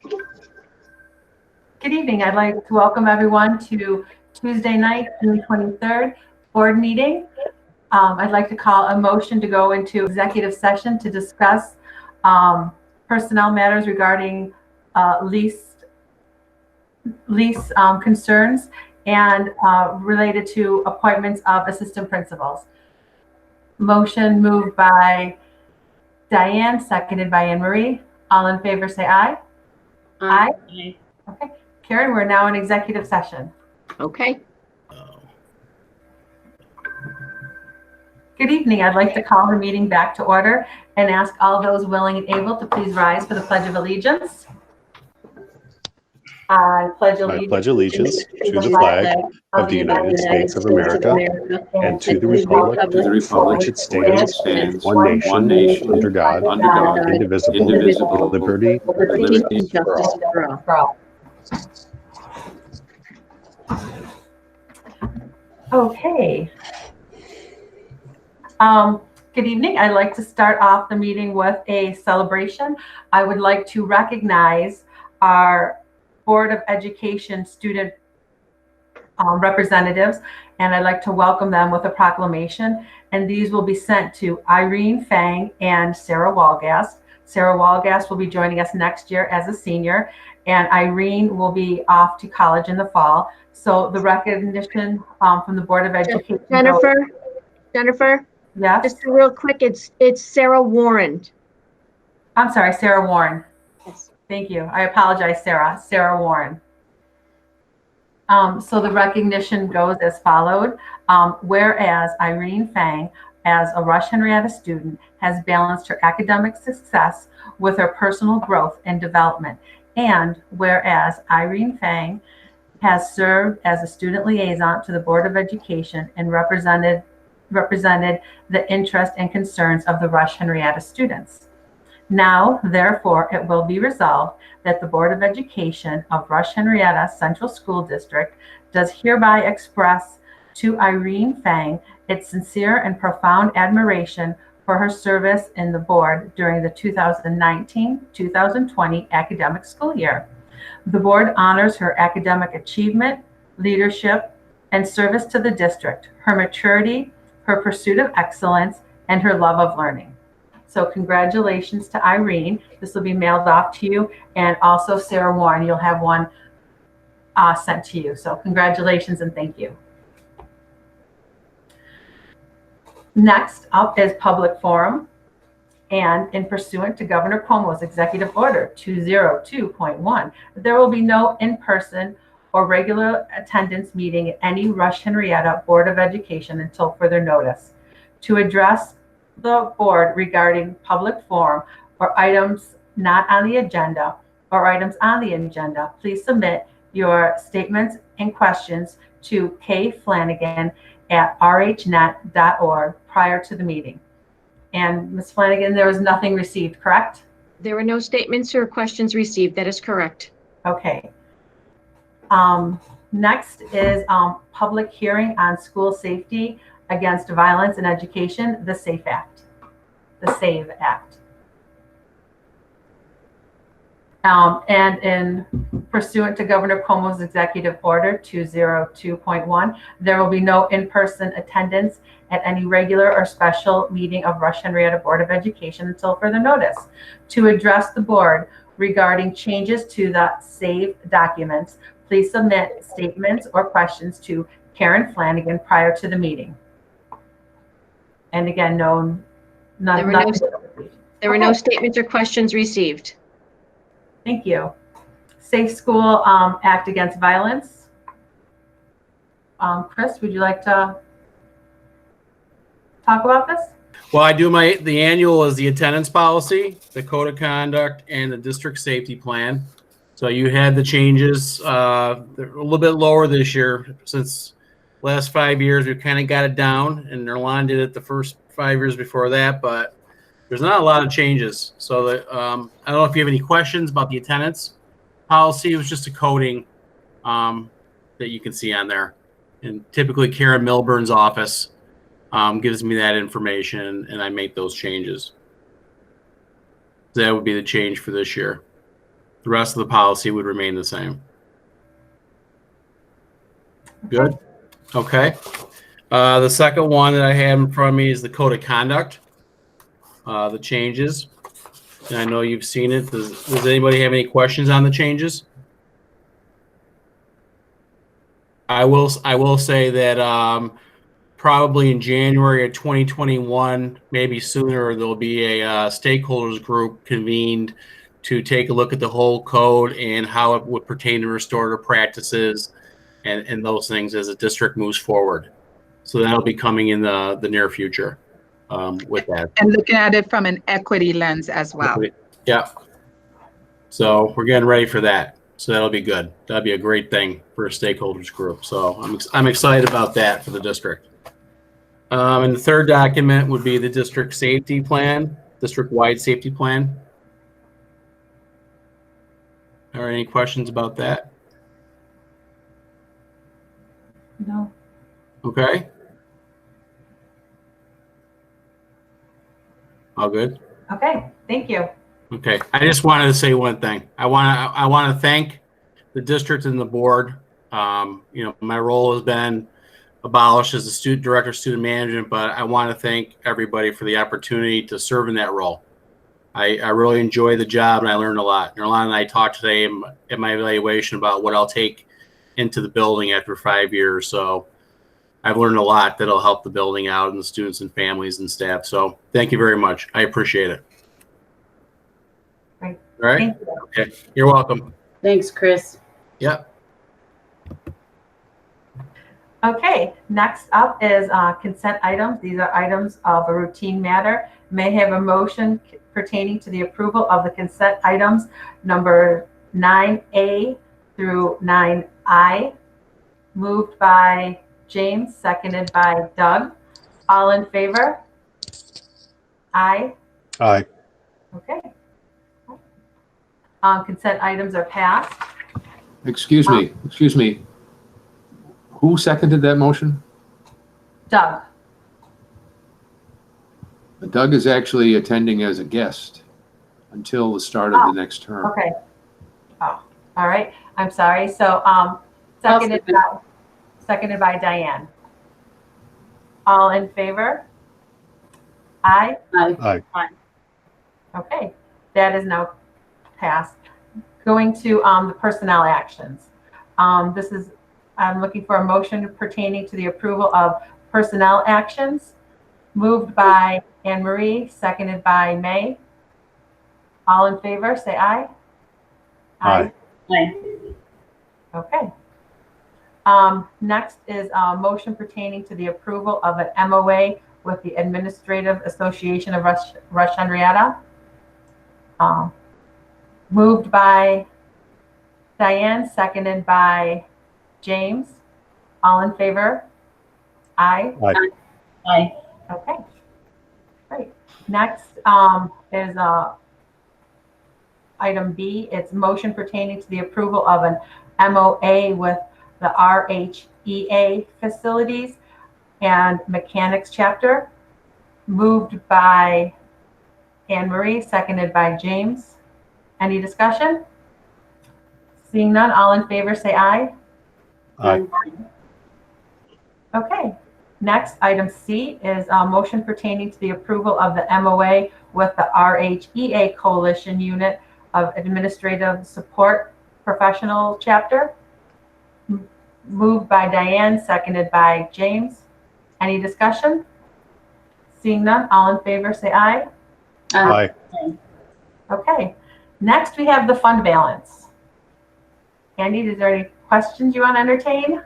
Good evening. I'd like to welcome everyone to Tuesday night, June 23rd, board meeting. I'd like to call a motion to go into executive session to discuss personnel matters regarding lease concerns and related to appointments of assistant principals. Motion moved by Diane, seconded by Anne Marie. All in favor say aye. Aye. Okay. Karen, we're now in executive session. Okay. Good evening. I'd like to call the meeting back to order and ask all those willing and able to please rise for the Pledge of Allegiance. I pledge allegiance to the flag of the United States of America and to the republic for which it stands, one nation, under God, indivisible, with liberty and justice for all. Okay. Good evening. I'd like to start off the meeting with a celebration. I would like to recognize our Board of Education student representatives, and I'd like to welcome them with a proclamation. And these will be sent to Irene Fang and Sarah Walgast. Sarah Walgast will be joining us next year as a senior, and Irene will be off to college in the fall. So the recognition from the Board of Education. Jennifer. Yeah. Just real quick, it's Sarah Warren. I'm sorry, Sarah Warren. Yes. Thank you. I apologize, Sarah. Sarah Warren. So the recognition goes as followed. Whereas Irene Fang, as a Rush-Henrietta student, has balanced her academic success with her personal growth and development. And whereas Irene Fang has served as a student liaison to the Board of Education and represented the interest and concerns of the Rush-Henrietta students. Now, therefore, it will be resolved that the Board of Education of Rush-Henrietta Central School District does hereby express to Irene Fang its sincere and profound admiration for her service in the board during the 2019-2020 academic school year. The board honors her academic achievement, leadership, and service to the district, her maturity, her pursuit of excellence, and her love of learning. So congratulations to Irene. This will be mailed off to you. And also Sarah Warren, you'll have one sent to you. So congratulations and thank you. Next up is public forum. And in pursuant to Governor Cuomo's Executive Order 202.1, there will be no in-person or regular attendance meeting at any Rush-Henrietta Board of Education until further notice. To address the board regarding public forum or items not on the agenda or items on the agenda, please submit your statements and questions to kflanagan@rhnet.org prior to the meeting. And Ms. Flanagan, there was nothing received, correct? There were no statements or questions received. That is correct. Okay. Next is public hearing on school safety against violence in education, the SAFE Act. The SAVE Act. And in pursuant to Governor Cuomo's Executive Order 202.1, there will be no in-person attendance at any regular or special meeting of Rush-Henrietta Board of Education until further notice. To address the board regarding changes to the SAVE documents, please submit statements or questions to Karen Flanagan prior to the meeting. And again, there were no statements or questions received. Thank you. Safe School Act Against Violence. Chris, would you like to talk about this? Well, I do the annual is the attendance policy, the code of conduct, and the district safety plan. So you had the changes, they're a little bit lower this year. Since last 5 years, we've kind of got it down, and Nerlon did it the first 5 years before that, but there's not a lot of changes. So that, I don't know if you have any questions about the attendance policy. It was just a coding that you can see on there. And typically Karen Milburn's office gives me that information, and I make those changes. That would be the change for this year. The rest of the policy would remain the same. Good. Okay. The second one that I have in front of me is the code of conduct. The changes. And I know you've seen it. Does anybody have any questions on the changes? I will say that probably in January of 2021, maybe sooner, there'll be a stakeholders group convened to take a look at the whole code and how it would pertain to restorative practices and those things as the district moves forward. So that'll be coming in the near future with that. And looking at it from an equity lens as well. Yeah. So we're getting ready for that. So that'll be good. That'll be a great thing for a stakeholders group. So I'm excited about that for the district. And the third document would be the district safety plan, district-wide safety plan. Are any questions about that? No. Okay. All good. Okay, thank you. Okay, I just wanted to say one thing. I want to thank the district and the board. My role has been abolished as the student director of student management, but I want to thank everybody for the opportunity to serve in that role. I really enjoy the job and I learned a lot. Nerlana and I talked today in my evaluation about what I'll take into the building after 5 years. So I've learned a lot that'll help the building out and the students and families and staff. So thank you very much. I appreciate it. Great. All right. Thank you. Okay. You're welcome. Thanks, Chris. Yep. Okay, next up is consent items. These are items of a routine matter. May I have a motion pertaining to the approval of the consent items number 9A through 9I. Moved by James, seconded by Doug. All in favor? Aye. Aye. Okay. Consent items are passed. Excuse me. Who seconded that motion? Doug. Doug is actually attending as a guest until the start of the next term. Okay. Oh, all right. I'm sorry. So, seconded by Diane. All in favor? Aye. Aye. Aye. Okay. That is now passed. Going to the personnel actions. I'm looking for a motion pertaining to the approval of personnel actions. Moved by Anne Marie, seconded by May. All in favor, say aye. Aye. Aye. Okay. Next is a motion pertaining to the approval of an MOA with the Administrative Association of Rush-Henrietta. Moved by Diane, seconded by James. All in favor? Aye. Aye. Aye. Okay. Great. Next is item B. It's motion pertaining to the approval of an MOA with the RHEA facilities and mechanics chapter. Moved by Anne Marie, seconded by James. Any discussion? Seeing none, all in favor say aye. Aye. Okay. Next, item C is a motion pertaining to the approval of the MOA with the RHEA Coalition Unit of Administrative Support Professional Chapter. Moved by Diane, seconded by James. Any discussion? Seeing none, all in favor say aye. Aye. Okay. Next, we have the fund balance. Andy, is there any questions you want to entertain?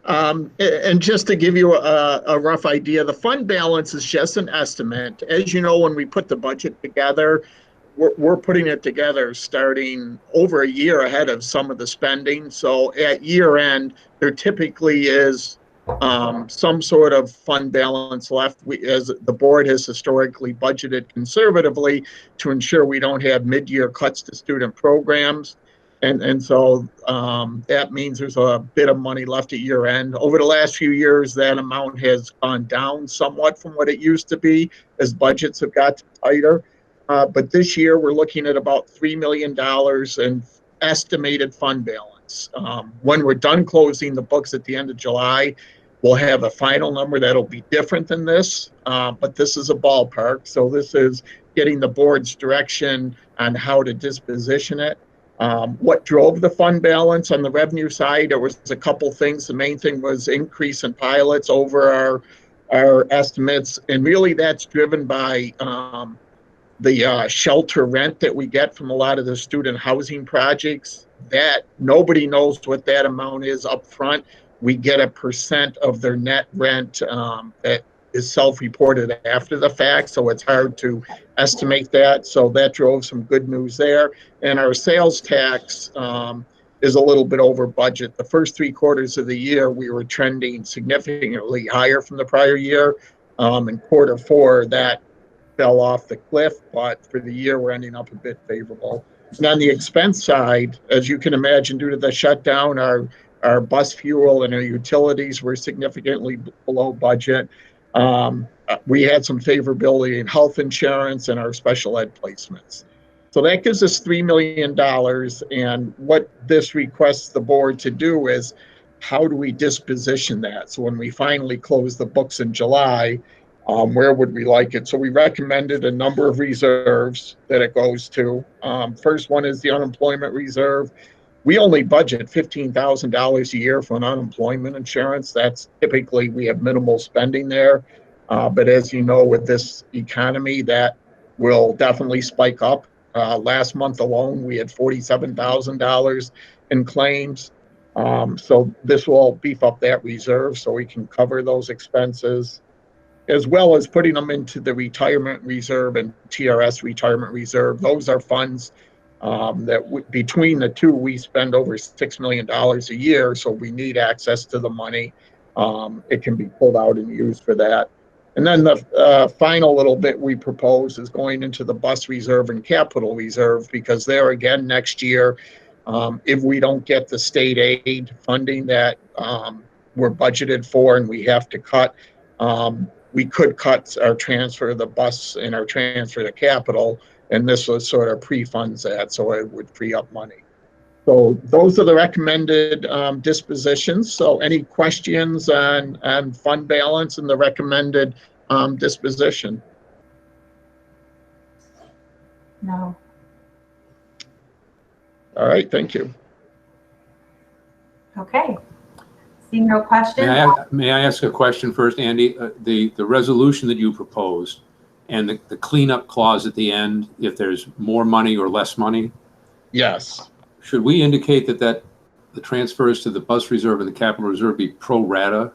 And just to give you a rough idea, the fund balance is just an estimate. As you know, when we put the budget together, we're putting it together starting over a year ahead of some of the spending. So at year end, there typically is some sort of fund balance left. As the board has historically budgeted conservatively to ensure we don't have mid-year cuts to student programs. And so that means there's a bit of money left at year end. Over the last few years, that amount has gone down somewhat from what it used to be as budgets have got tighter. but this year we're looking at about $3 million in estimated fund balance. When we're done closing the books at the end of July, we'll have a final number that'll be different than this, but this is a ballpark. So this is getting the board's direction on how to disposition it. What drove the fund balance on the revenue side? There was a couple things. The main thing was increase in pilots over our estimates, and really that's driven by the shelter rent that we get from a lot of the student housing projects. That nobody knows what that amount is up front. We get a % of their net rent that is self-reported after the fact, so it's hard to estimate that. So that drove some good news there. And our sales tax is a little bit over budget. The first 3 quarters of the year, we were trending significantly higher from the prior year. In quarter 4, that fell off the cliff, but for the year, we're ending up a bit favorable. And on the expense side, as you can imagine, due to the shutdown, our bus fuel and our utilities were significantly below budget. We had some favorability in health insurance and our special ed placements. So that gives us $3 million. And what this requests the board to do is, how do we disposition that? So when we finally close the books in July, where would we like it? So we recommended a number of reserves that it goes to. First one is the unemployment reserve. We only budget $15,000 a year for an unemployment insurance. That's typically, we have minimal spending there. But as you know, with this economy, that will definitely spike up. Last month alone, we had $47,000 in claims. So this will beef up that reserve so we can cover those expenses, as well as putting them into the retirement reserve and TRS retirement reserve. Those are funds that between the two, we spend over $6 million a year. So we need access to the money. It can be pulled out and used for that. And then the final little bit we propose is going into the bus reserve and capital reserve, because there again, next year, if we don't get the state aid funding that we're budgeted for and we have to cut, we could cut our transfer to the bus and our transfer to capital, and this was sort of pre-funds that, so it would free up money. So those are the recommended dispositions. So any questions on fund balance and the recommended disposition? No. All right, thank you. Okay. Seeing no questions. May I ask a question first, Andy? The resolution that you proposed and the cleanup clause at the end, if there's more money or less money. Yes. Should we indicate that the transfers to the bus reserve and the capital reserve be pro rata?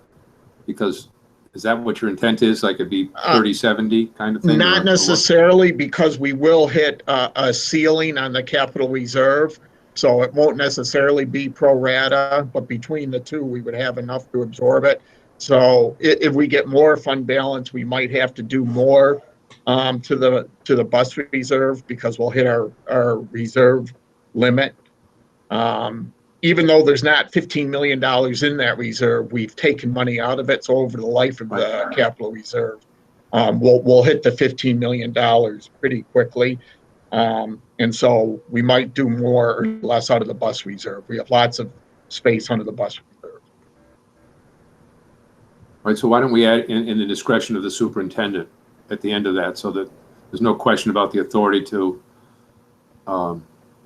Because is that what your intent is? Like it'd be 30-70 kind of thing? Not necessarily, because we will hit a ceiling on the capital reserve. So it won't necessarily be pro rata, but between the two, we would have enough to absorb it. So if we get more fund balance, we might have to do more to the bus reserve, because we'll hit our reserve limit. Even though there's not $15 million in that reserve, we've taken money out of it. So over the life of the capital reserve, we'll hit the $15 million pretty quickly. And so we might do more or less out of the bus reserve. We have lots of space under the bus reserve. Right, so why don't we add in the discretion of the superintendent at the end of that, so that there's no question about the authority to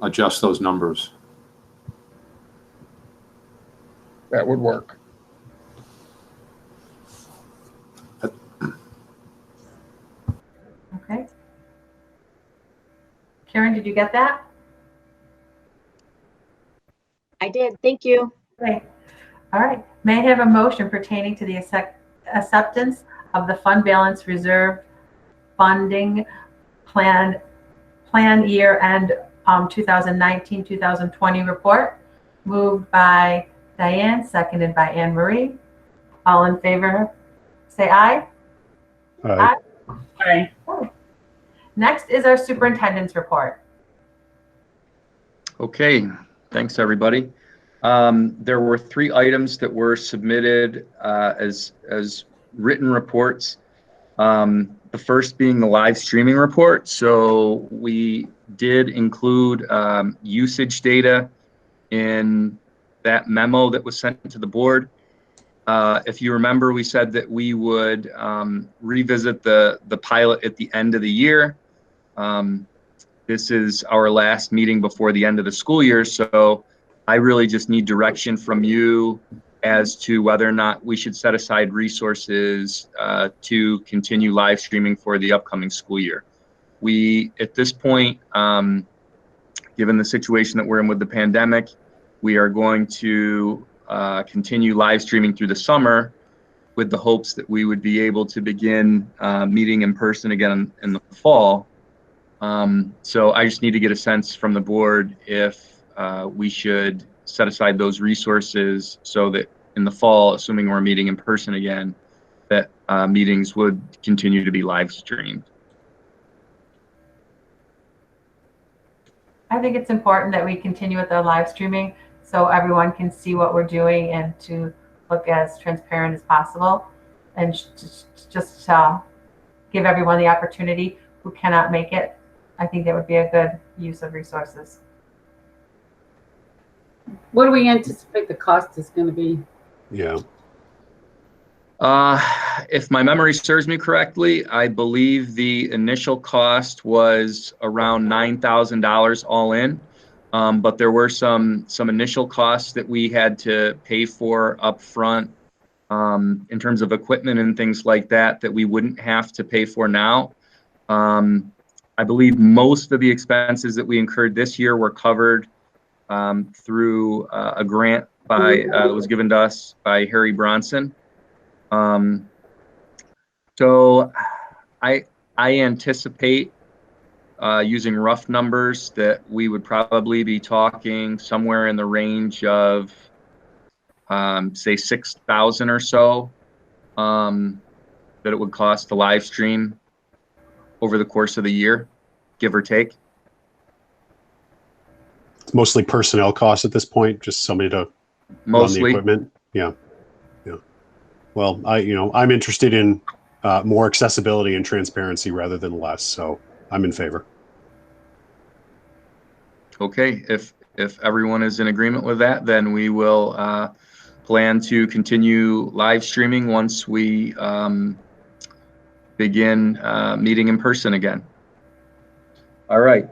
adjust those numbers. That would work. Okay. Karen, did you get that? I did. Thank you. Okay. All right. May I have a motion pertaining to the acceptance of the fund balance reserve funding plan year end 2019-2020 report? Moved by Diane, seconded by Anne Marie. All in favor, say aye. Aye. Aye. Next is our superintendent's report. Okay, thanks everybody. There were 3 items that were submitted as written reports. The first being the live streaming report. So we did include usage data in that memo that was sent to the board. If you remember, we said that we would revisit the pilot at the end of the year. This is our last meeting before the end of the school year, so I really just need direction from you as to whether or not we should set aside resources to continue live streaming for the upcoming school year. We, at this point, given the situation that we're in with the pandemic, we are going to continue live streaming through the summer with the hopes that we would be able to begin meeting in person again in the fall. So I just need to get a sense from the board if we should set aside those resources so that in the fall, assuming we're meeting in person again, that meetings would continue to be live streamed. I think it's important that we continue with the live streaming so everyone can see what we're doing and to look as transparent as possible, and just give everyone the opportunity who cannot make it. I think that would be a good use of resources. What do we anticipate the cost is going to be? Yeah. If my memory serves me correctly, I believe the initial cost was around $9,000 all in. But there were some initial costs that we had to pay for up front in terms of equipment and things like that we wouldn't have to pay for now. I believe most of the expenses that we incurred this year were covered through a grant that was given to us by Harry Bronson. So I anticipate using rough numbers that we would probably be talking somewhere in the range of say 6,000 or so that it would cost to live stream over the course of the year, give or take. It's mostly personnel costs at this point, just somebody to run the equipment. Yeah. Yeah. Well, I'm interested in more accessibility and transparency rather than less, so I'm in favor. Okay, if everyone is in agreement with that, then we will plan to continue live streaming once we begin meeting in person again. All right.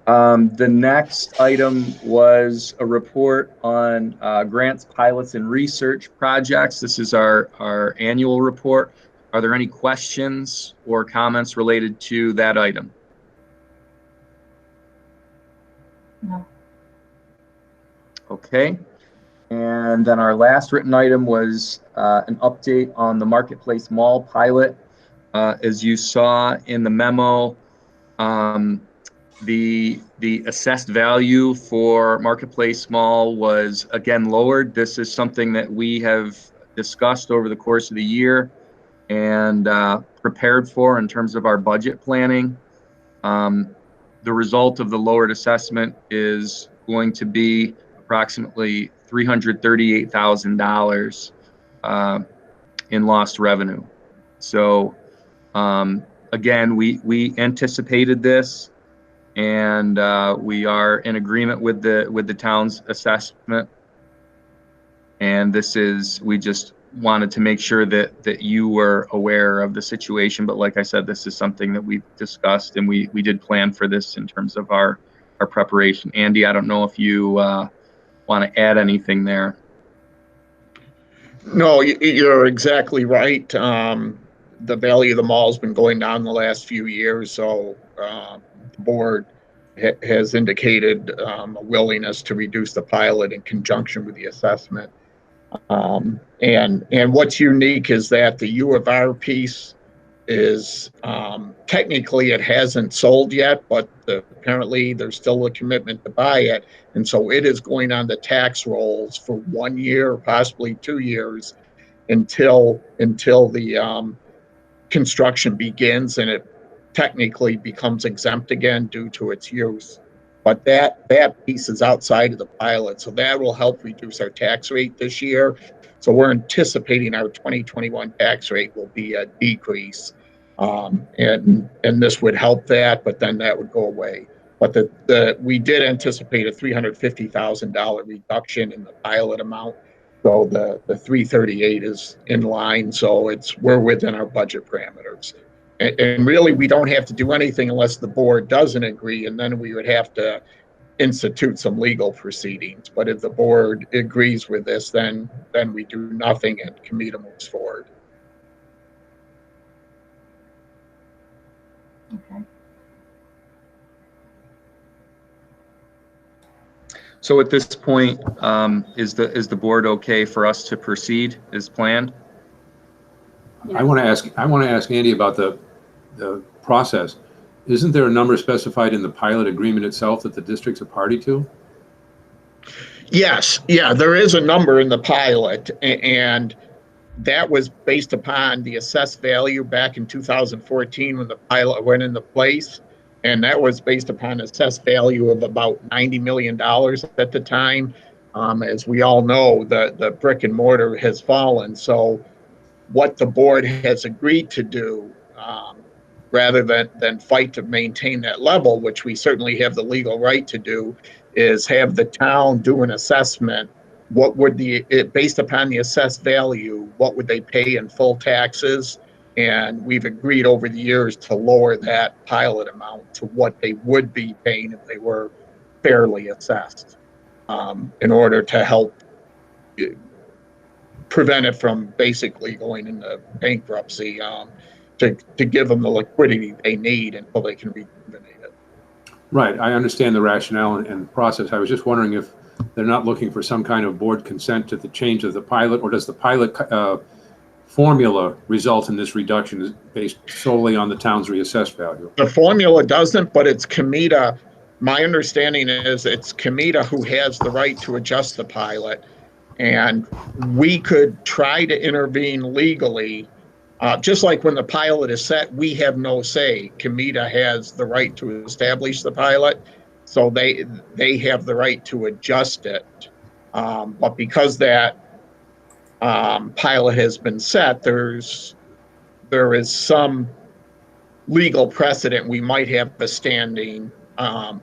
The next item was a report on grants, pilots, and research projects. This is our annual report. Are there any questions or comments related to that item? No. Okay. And then our last written item was an update on the Marketplace Mall pilot. As you saw in the memo, the assessed value for Marketplace Mall was again lowered. This is something that we have discussed over the course of the year and prepared for in terms of our budget planning. The result of the lowered assessment is going to be approximately $338,000 in lost revenue. So again, we anticipated this, and we are in agreement with the town's assessment. And we just wanted to make sure that you were aware of the situation. But like I said, this is something that we've discussed, and we did plan for this in terms of our preparation. Andy, I don't know if you want to add anything there. No, you're exactly right. The value of the mall has been going down the last few years, so the board has indicated a willingness to reduce the pilot in conjunction with the assessment. And what's unique is that the U of R piece is technically it hasn't sold yet, but apparently there's still a commitment to buy it. And so it is going on the tax rolls for 1 year, possibly 2 years, until the construction begins and it technically becomes exempt again due to its use. But that piece is outside of the pilot, so that will help reduce our tax rate this year. So we're anticipating our 2021 tax rate will be a decrease And this would help that, but then that would go away. But we did anticipate a $350,000 reduction in the pilot amount. So the 338 is in line. So we're within our budget parameters. And really, we don't have to do anything unless the board doesn't agree, and then we would have to institute some legal proceedings. But if the board agrees with this, then we do nothing and Comida moves forward. Okay. So at this point, is the board okay for us to proceed as planned? I want to ask Andy about the process. Isn't there a number specified in the pilot agreement itself that the district's a party to? Yes, yeah, there is a number in the pilot, and that was based upon the assessed value back in 2014 when the pilot went into place. And that was based upon assessed value of about $90 million at the time. As we all know, the brick and mortar has fallen. So what the board has agreed to do, rather than fight to maintain that level, which we certainly have the legal right to do, is have the town do an assessment. What would based upon the assessed value, what would they pay in full taxes? And we've agreed over the years to lower that pilot amount to what they would be paying if they were fairly assessed, in order to help prevent it from basically going into bankruptcy, to give them the liquidity they need until they can rejuvenate it. Right, I understand the rationale and process. I was just wondering if they're not looking for some kind of board consent to the change of the pilot, or does the pilot formula result in this reduction based solely on the town's reassessed value? The formula doesn't, but it's Comida. My understanding is it's Comida who has the right to adjust the pilot, and we could try to intervene legally. Just like when the pilot is set, we have no say. Comida has the right to establish the pilot, so they have the right to adjust it. But because that pilot has been set, there is some legal precedent we might have a standing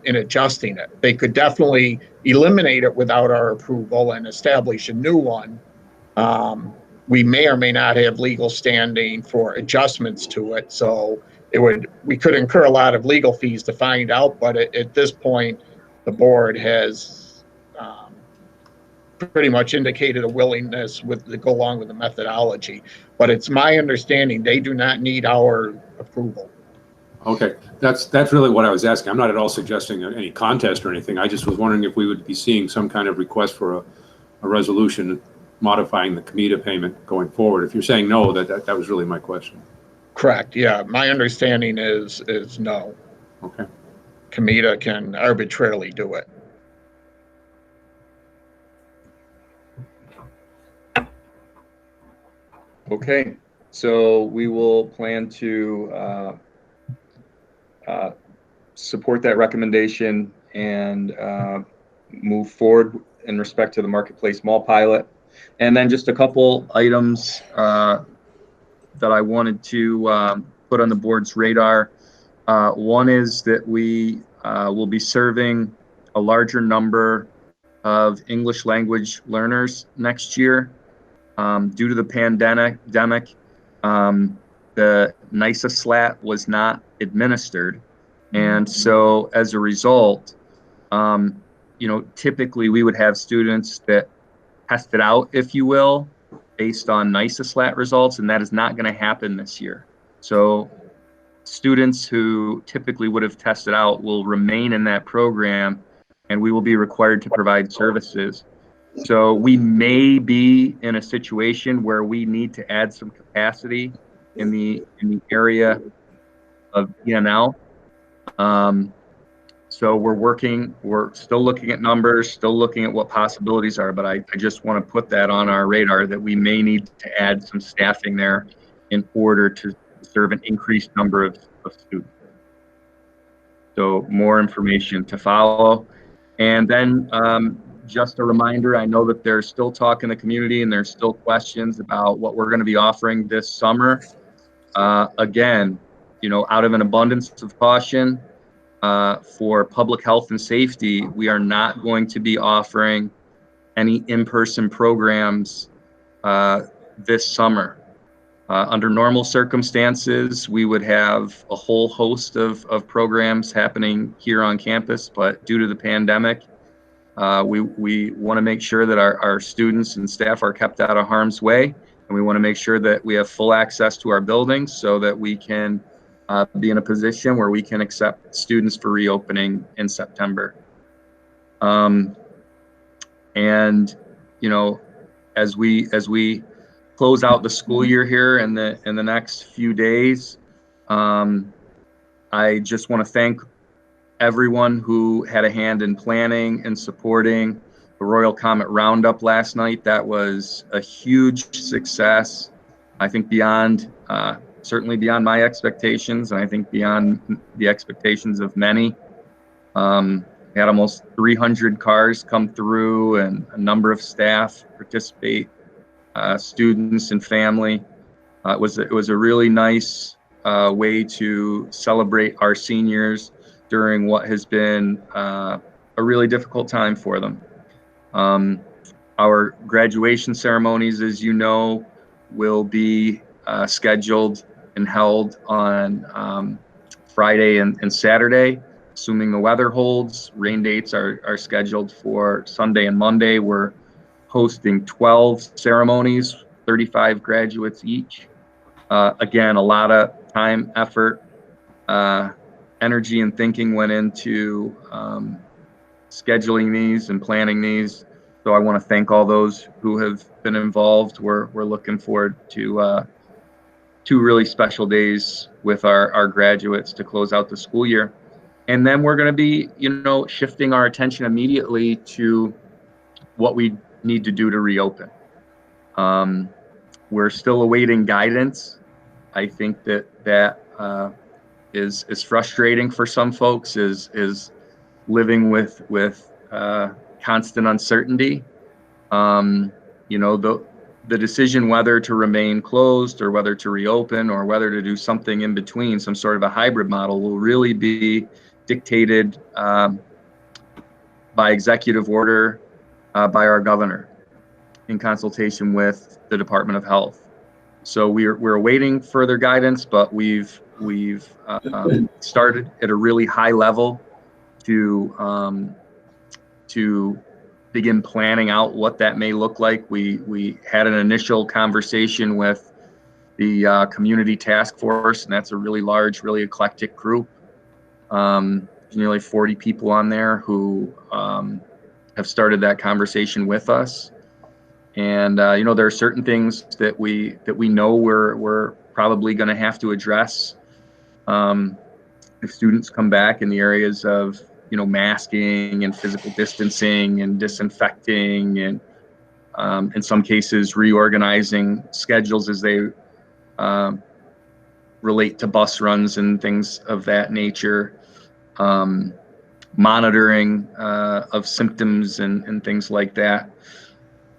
in adjusting it. They could definitely eliminate it without our approval and establish a new one. We may or may not have legal standing for adjustments to it, so we could incur a lot of legal fees to find out. But at this point, the board has pretty much indicated a willingness to go along with the methodology. But it's my understanding they do not need our approval. Okay, that's really what I was asking. I'm not at all suggesting any contest or anything. I just was wondering if we would be seeing some kind of request for a resolution modifying the Comida payment going forward. If you're saying no, that was really my question. Correct. Yeah, my understanding is no. Okay. Comida can arbitrarily do it. Okay, so we will plan to support that recommendation and move forward in respect to the Marketplace Mall pilot. And then just a couple items that I wanted to put on the board's radar. One is that we will be serving a larger number of English language learners next year. Due to the pandemic, the NISA slat was not administered. And so as a result, typically we would have students that tested out, if you will, based on NISA slat results, and that is not going to happen this year. So students who typically would have tested out will remain in that program, and we will be required to provide services. So we may be in a situation where we need to add some capacity in the area of ENL. So we're still looking at numbers, still looking at what possibilities are, but I just want to put that on our radar that we may need to add some staffing there in order to serve an increased number of students. So more information to follow. And then just a reminder, I know that there's still talk in the community and there's still questions about what we're going to be offering this summer. Again, out of an abundance of caution, for public health and safety, we are not going to be offering any in-person programs this summer. Under normal circumstances, we would have a whole host of programs happening here on campus, but due to the pandemic, we want to make sure that our students and staff are kept out of harm's way, and we want to make sure that we have full access to our buildings so that we can be in a position where we can accept students for reopening in September. And as we close out the school year here in the next few days, I just want to thank everyone who had a hand in planning and supporting the Royal Comet Roundup last night. That was a huge success. I think certainly beyond my expectations, and I think beyond the expectations of many. We had almost 300 cars come through and a number of staff participate, students and family. It was a really nice way to celebrate our seniors during what has been a really difficult time for them. Our graduation ceremonies, as you know, will be scheduled and held on Friday and Saturday, assuming the weather holds. Rain dates are scheduled for Sunday and Monday. We're hosting 12 ceremonies, 35 graduates each. Again, a lot of time, effort, energy, and thinking went into scheduling these and planning these. So I want to thank all those who have been involved. We're looking forward to 2 really special days with our graduates to close out the school year. And then we're going to be, shifting our attention immediately to what we need to do to reopen. We're still awaiting guidance. I think that is frustrating for some folks, is living with constant uncertainty. The decision whether to remain closed or whether to reopen or whether to do something in between, some sort of a hybrid model, will really be dictated by executive order by our governor in consultation with the Department of Health. So we're awaiting further guidance, but we've started at a really high level to begin planning out what that may look like. We had an initial conversation with the community task force, and that's a really large, really eclectic group. Nearly 40 people on there who have started that conversation with us. And there are certain things that we know we're probably going to have to address if students come back in the areas of masking and physical distancing and disinfecting, and in some cases reorganizing schedules as they relate to bus runs and things of that nature, monitoring of symptoms and things like that.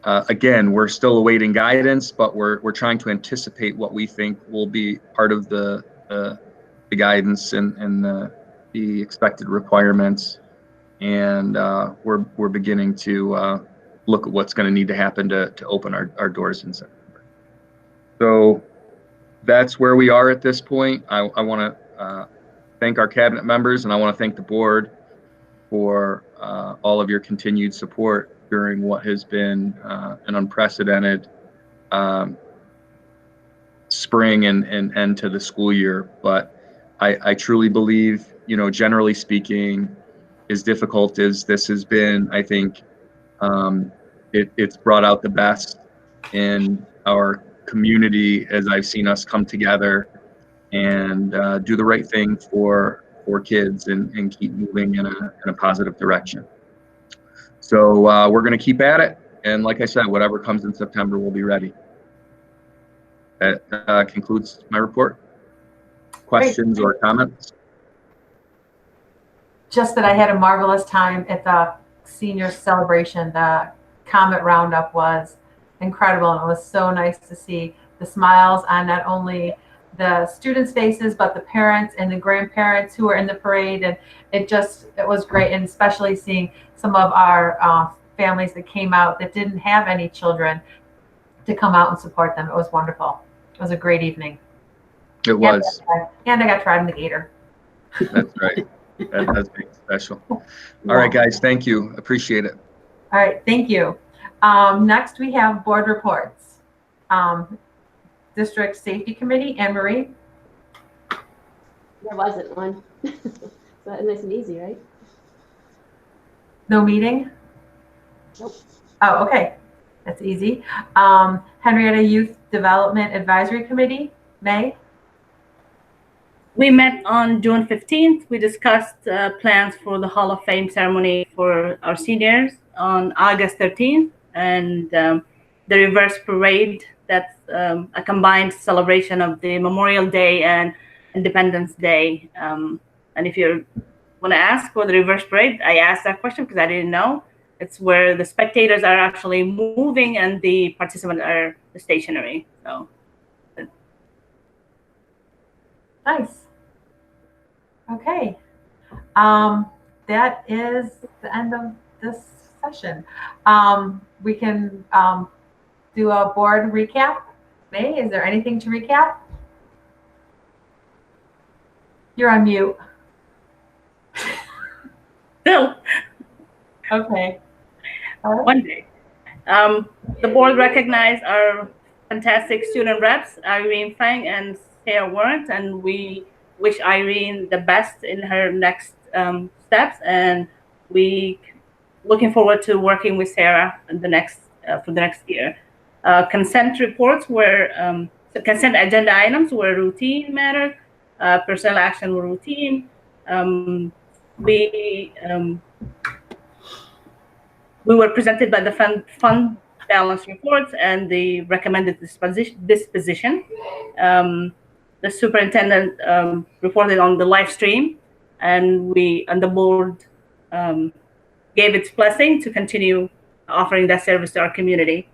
Again, we're still awaiting guidance, but we're trying to anticipate what we think will be part of the guidance and the expected requirements, and we're beginning to look at what's going to need to happen to open our doors in September. So that's where we are at this point. I want to thank our cabinet members, and I want to thank the board for all of your continued support during what has been an unprecedented spring and end to the school year. But I truly believe, generally speaking, as difficult as this has been, I think it's brought out the best in our community as I've seen us come together and do the right thing for kids and keep moving in a positive direction. So we're going to keep at it. And like I said, whatever comes in September, we'll be ready. That concludes my report. Questions or comments? Just that I had a marvelous time at the senior celebration. The Comet Roundup was incredible, and it was so nice to see the smiles on not only the students' faces, but the parents and the grandparents who were in the parade, and it was great. And especially seeing some of our families that came out that didn't have any children to come out and support them. It was wonderful. It was a great evening. It was. And I got to ride in the gator. That's right. That's being special. All right, guys. Thank you. Appreciate it. All right. Thank you. Next, we have board reports. District Safety Committee, Anne Marie. There wasn't one. So that was nice and easy, right? No meeting? Nope. Oh, okay. That's easy. Henrietta Youth Development Advisory Committee, May. We met on June 15th. We discussed plans for the Hall of Fame ceremony for our seniors on August 13th, and the reverse parade. That's a combined celebration of the Memorial Day and Independence Day. And if you want to ask for the reverse parade, I asked that question because I didn't know. It's where the spectators are actually moving and the participants are stationary. So Nice. Okay. That is the end of this session. We can do a board recap. May, is there anything to recap? You're on mute. Bill, Okay. All right. one day. The board recognized our fantastic student reps, Irene Fang and Sarah Warrant, and we wish Irene the best in her next steps, and we looking forward to working with Sarah in the next for the next year. Consent reports were consent agenda items were routine matters. Personnel action were routine. We were presented by the fund balance reports and the recommended disposition. The superintendent reported on the live stream, and the board gave its blessing to continue offering that service to our community.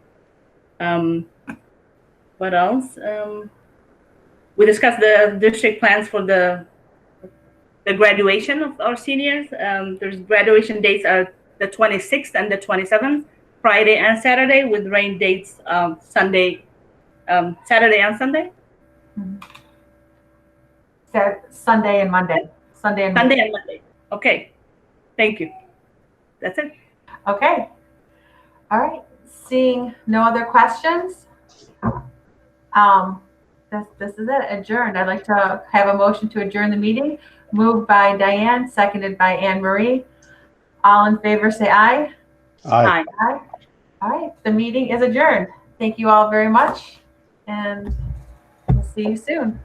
What else? We discussed the district plans for the graduation of our seniors. There's graduation dates are the 26th and the 27th, Friday and Saturday, with rain dates Saturday and Sunday. Sunday and Monday. Sunday and Monday. Okay. Thank you. That's it. Okay. All right. Seeing no other questions, this is it. Adjourned. I'd like to have a motion to adjourn the meeting. Moved by Diane, seconded by Anne Marie. All in favor, say aye. Aye. Aye. All right. The meeting is adjourned. Thank you all very much, and we'll see you soon.